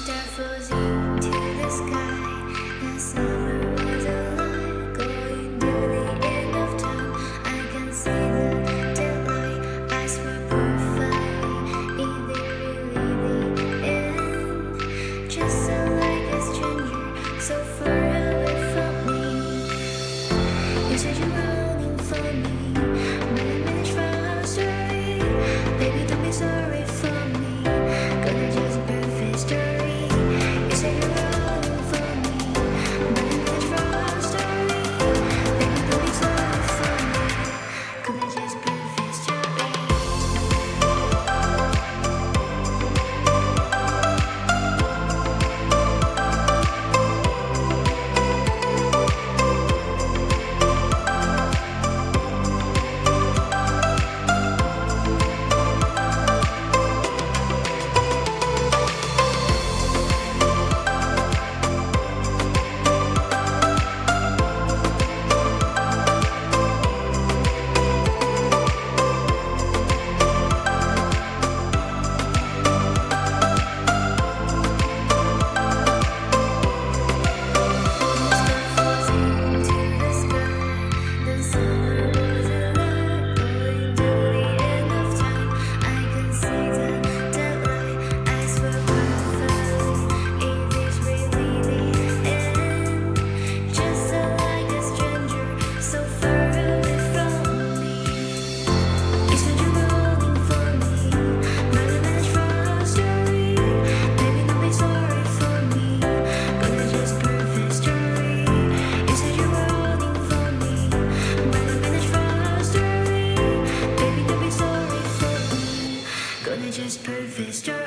star falls into the sky. The summer was alive, going to the end of time. I can see the daylight. Eyes were perfectly in the really the end. Just like a stranger, so far away from me. You said you're running for me, but I managed from our story. Baby, don't be sorry for me. Gonna just perfect story. You said you're running for me, but I managed from our story. Baby, don't be sorry for me. Gonna just perfect story. Just perfect story.